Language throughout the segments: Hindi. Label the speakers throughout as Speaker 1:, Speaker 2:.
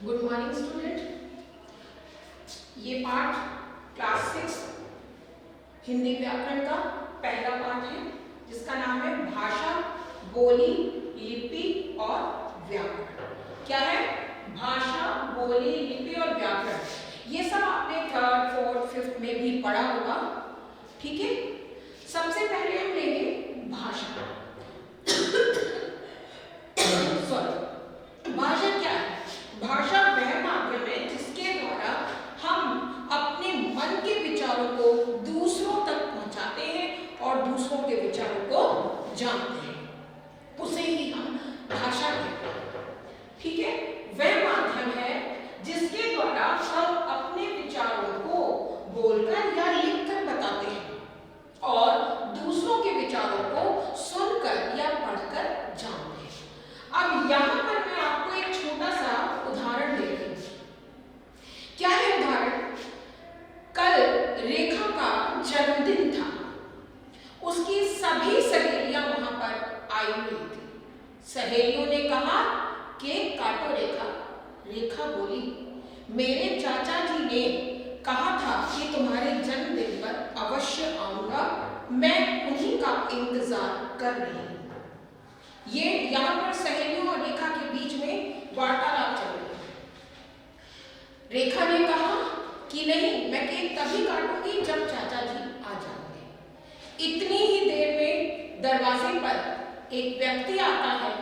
Speaker 1: Good morning student. ये पाठ क्लास 6 हिंदी व्याकरण का पहला पाठ है जिसका नाम है भाषा, बोली, लिपि और व्याकरण। क्या है? भाषा, बोली, लिपि और व्याकरण। ये सब आपने 3rd, 4th, 5th में भी पढ़ा होगा। ठीक है, सबसे पहले हम लेंगे भाषा। सॉरी, भाषा क्या है? भाषा वह माध्यम है जिसके द्वारा हम अपने मन के विचारों को दूसरों तक पहुंचाते हैं और दूसरों के विचारों को जानते हैं, उसे ही हम भाषा कहते हैं। ठीक है, वह माध्यम है जिसके द्वारा हम अपने विचारों को बोलकर या लिखकर बताते हैं और दूसरों के विचारों को सुनकर या पढ़कर जानते हैं। अब यहाँ पर मैं आपको एक छोटा सा उदाहरण दे रही हूँ। क्या है उदाहरण? कल रेखा का जन्मदिन था। उसकी सभी सहेलियां वहां पर आई हुई थी। सहेलियों ने कहा केक काटो रेखा। रेखा बोली मेरे चाचा जी ने कहा था कि तुम्हारे जन्मदिन पर अवश्य आऊंगा, मैं उन्हीं का इंतजार कर रही हूँ। ये यहाँ पर सहेलियों और रेखा के बीच में वार्तालाप चल रही है। रेखा ने कहा कि नहीं, मैं केक तभी काटूंगी जब चाचा जी आ जाएंगे। इतनी ही देर में दरवाजे पर एक व्यक्ति आता है।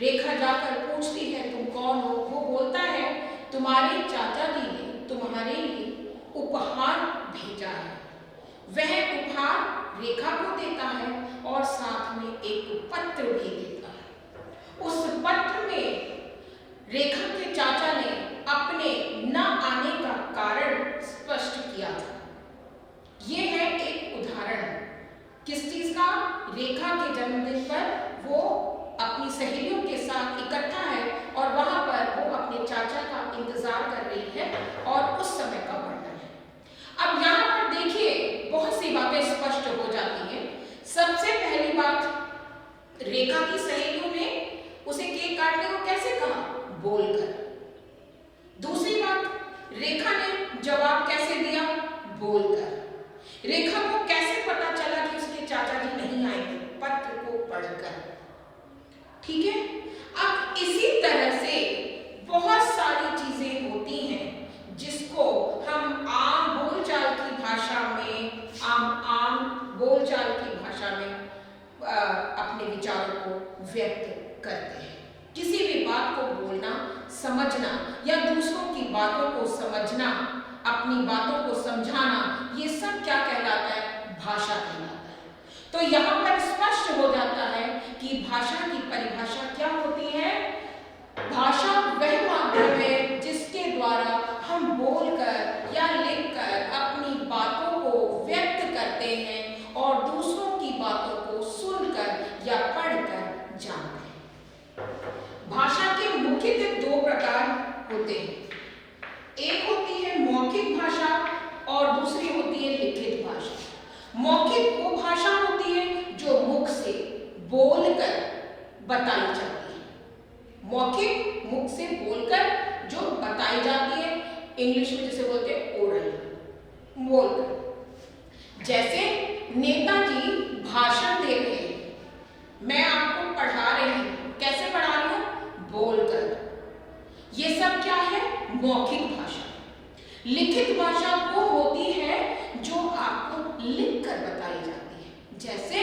Speaker 1: रेखा जाकर पूछती है तुम कौन हो? वो बोलता है तुम्हारे चाचा जी ने तुम्हारे लिए उपहार भेजा है। वह उपहार रेखा को देता है और साथ में एक पत्र भी देता है। उस पत्र में रेखा के चाचा ने अपने न आने का कारण स्पष्ट किया था। यह है एक उदाहरण किस चीज का? रेखा के जन्मदिन पर वो अपनी सहेलियों के साथ इकट्ठा है और वहां पर वो अपने चाचा का इंतजार कर रही है और उस समय का वर्णन है। अब यहाँ पर देखिए बहुत सी बातें स्पष्ट हो जाती हैं। सबसे पहली बात, रेखा की सहेलियों ने उसे केक काटने को कैसे कहा? बोलकर। दूसरी बात, रेखा ने जवाब कैसे दिया? बोलकर। रेखा को कैसे पता चला कि उसके चाचा जी नहीं आएंगे? पत्र को पढ़कर। ठीक है, अब इसी तरह से बहुत सारी चीजें होती हैं जिसको हम आम बोलचाल की भाषा में आम बोलचाल की भाषा में अपने विचारों को व्यक्त करते हैं। किसी भी बात को बोलना, समझना या दूसरों की बातों को समझना, अपनी बातों को समझाना, ये सब क्या कहलाता है? भाषा कहलाता है। तो यहाँ पर स्पष्ट हो जाता है कि भाषा की परिभाषा क्या होती है? भाषा वह माध्यम है जिसके द्वारा हम बोलकर या लिखकर अपनी बातों को व्यक्त करते हैं और दूसरों की बातों को सुनकर या पढ़कर जानते हैं। भाषा के मुख्यतः 2 प्रकार होते हैं। एक होती है मौखिक भाषा और दूसरी होती है लिखित भाषा। मौखिक वो भाषा होती है जो मुख से बोलकर बताई जाती है। मौखिक मुख से बोलकर जो बताई जाती है, इंग्लिश में जिसे बोलते हैं ओरल, बोलकर। जैसे नेताजी भाषण दे रहे हैं, मैं आपको पढ़ा रही हूं। कैसे पढ़ा रही हूं? बोलकर। ये सब क्या है? मौखिक भाषा। लिखित भाषा वो होती है जो आपको लिखकर बताई जाती है। जैसे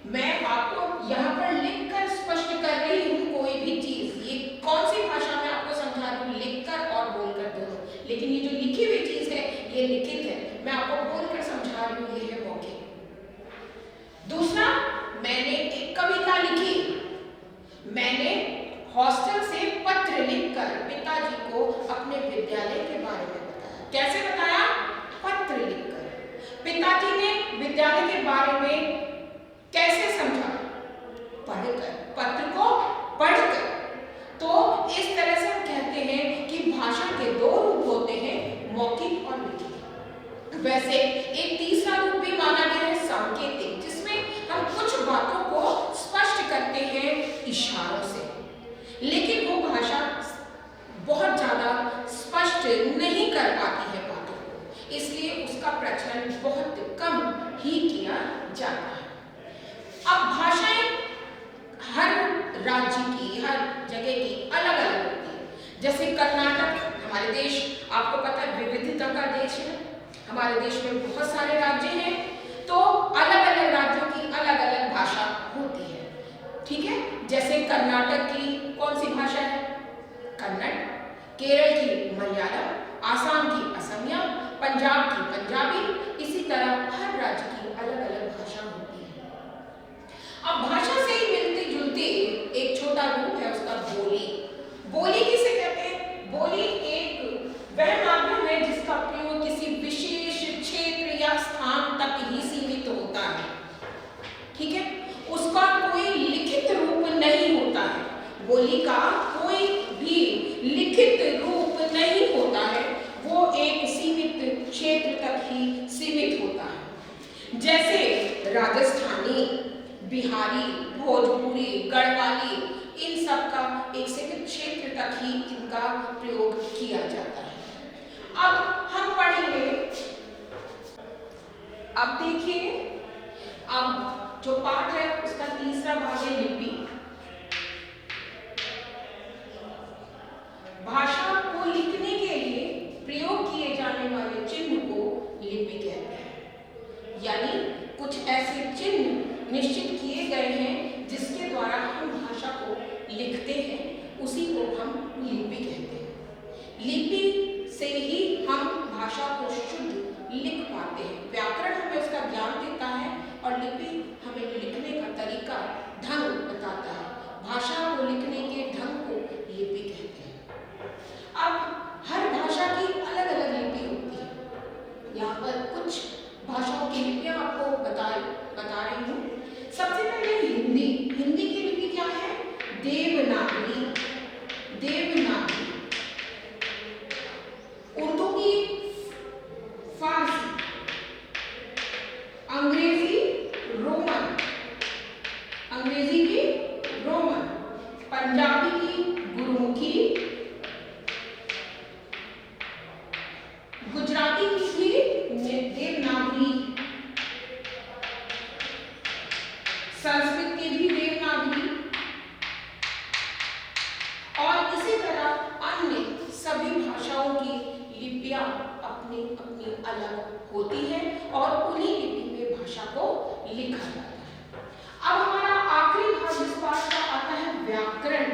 Speaker 1: मैं आपको यहाँ पर लिखकर स्पष्ट कर रही हूँ कोई भी चीज। ये कौन सी भाषा में आपको समझा रही हूँ? लिखकर और बोलकर दोनों। लेकिन ये जो लिखी हुई चीज है ये लिखित है, मैं आपको बोलकर समझा रही हूँ, ये है मौखिक। दूसरा, मैंने एक कविता लिखी। मैंने हॉस्टल से पत्र लिखकर पिताजी को अपने विद्यालय के बारे में बताया। कैसे बताया? पत्र लिखकर। पिताजी ने विद्यालय के बारे में कैसे समझा? पढ़कर, पत्र को पढ़कर। तो इस तरह से हम कहते हैं कि भाषा के 2 रूप होते हैं, मौखिक और लिखित। वैसे एक तीसरा रूप भी माना गया है सांकेतिक, जिसमें हम कुछ बातों को स्पष्ट करते हैं इशारों से। लेकिन वो भाषा बहुत जैसे कर्नाटक, हमारे देश आपको पता है विविधता का देश है, हमारे देश में बहुत सारे राज्य हैं, तो अलग अलग राज्यों की अलग अलग भाषा होती है, ठीक है। जैसे कर्नाटक की कौन सी भाषा है? कन्नड़, केरल की मलयालम, आसाम की असमिया, पंजाब की पंजाबी, इसी तरह हर राज्य की अलग अलग भाषा होती है। अब भाषा से ही मिलती जुलती एक छोटा रूप है उसका बोली। बोली किसे कहते हैं? बोली एक वह माध्यम है जिसका प्रयोग किसी विशेष क्षेत्र या स्थान तक ही सीमित होता है, ठीक है। उसका कोई लिखित रूप नहीं होता है, बोली का कोई भी लिखित रूप नहीं होता है, वो एक सीमित क्षेत्र तक ही सीमित होता है। जैसे राजस्थानी, बिहारी, भोजपुरी, गढ़वाली, इन सब का एक सीमित क्षेत्र तक ही इनका प्रयोग किया जाता है। अब हम पढ़ेंगे, अब देखिए, अब जो पाठ है उसका तीसरा भाग है लिपि। भाषा को लिखने के लिए प्रयोग किए जाने वाले चिन्ह को लिपि कहते हैं, यानी कुछ ऐसे चिन्ह निश्चित किए गए हैं जिसके द्वारा हम भाषा को लिखते हैं, उसी को हम लिपि कहते हैं। लिपि से ही हम भाषा को शुद्ध लिख पाते हैं। व्याकरण हमें उसका ज्ञान देता है और लिपि हमें लिखने का तरीका, ढंग बताता है। भाषा को लिखने के ढंग को लिपि कहते हैं। अब हर भाषा की अलग अलग लिपि होती है। यहाँ पर कुछ भाषाओं की लिपियां आपको बता रही हूँ। सबसे पहले हिंदी। हिंदी की लिपि क्या है? देवनागरी। देवनागरी। उर्दू की फारसी, अंग्रेजी रोमन, अंग्रेजी की रोमन, पंजाबी की गुरमुखी, गुजराती की भी देवनागरी, संस्कृत की भी देवनागरी, और इसी तरह अन्य सभी भाषाओं की लिपियां अपनी अपनी अलग होती है और उन्हीं लिपि में भाषा को लिखा जाता है। अब हमारा आखिरी भाग इस बात का आता है व्याकरण,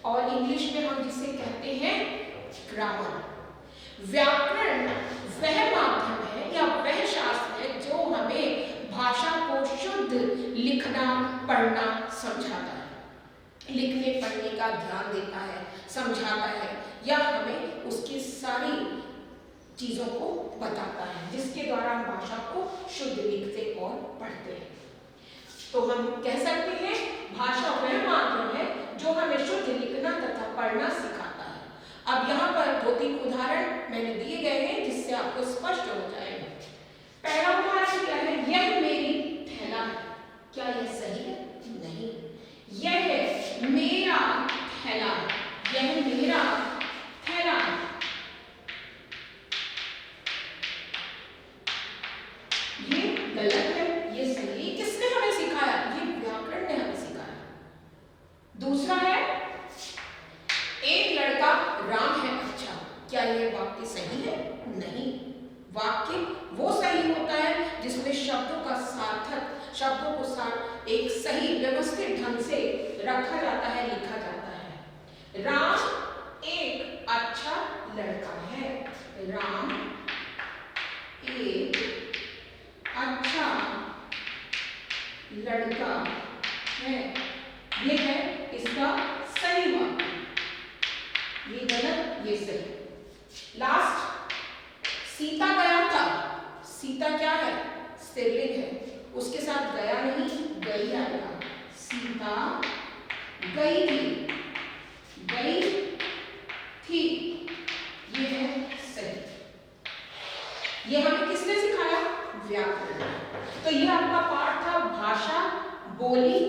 Speaker 1: और इंग्लिश में हम जिसे कहते हैं ग्रामर। व्याकरण वह माध्यम है या वह शास्त्र है जो हमें भाषा को शुद्ध लिखना, पढ़ना समझाता है, लिखने पढ़ने का ध्यान देता है, समझाता है, या हमें उसकी सारी चीजों को बताता है, जिसके द्वारा हम भाषा को शुद्ध लिखते और पढ़ते हैं। तो हम कह सकते हैं भाषा वह माध्यम है जो हमें शुद्ध लिखना तथा पढ़ना सिखाता है। अब यहाँ पर 2-3 उदाहरण मैंने दिए गए हैं जिससे आपको स्पष्ट हो जाएगा। पहला उदाहरण क्या है? यह मेरी थैला है। क्या यह सही है? नहीं। यह मेरा थैला है। यह मेरा थैला है। ये गलत है, ये सही है। किसने हमें सिखाया? ये व्याकरण ने हमें सिखाया। दूसरा है, एक लड़का राम है अच्छा। क्या यह वाक्य सही है? नहीं। वाक्य वो सही होता है जिसमें शब्दों का सार्थक, शब्दों को साथ एक सही व्यवस्थित ढंग से रखा जाता है, लिखा जाता है। राम एक अच्छा लड़का है। राम एक अच्छा लड़का है, ये है इसका सही वाक्य। ये गलत, ये सही। लास्ट, सीता गया था। सीता क्या है? स्त्रीलिंग है, उसके साथ गया नहीं, गई आएगा। सीता गई थी, गई थी, ये है सही। ये हमें किसने सिखाया? व्याकरण। तो ये आपका पाठ था भाषा, बोली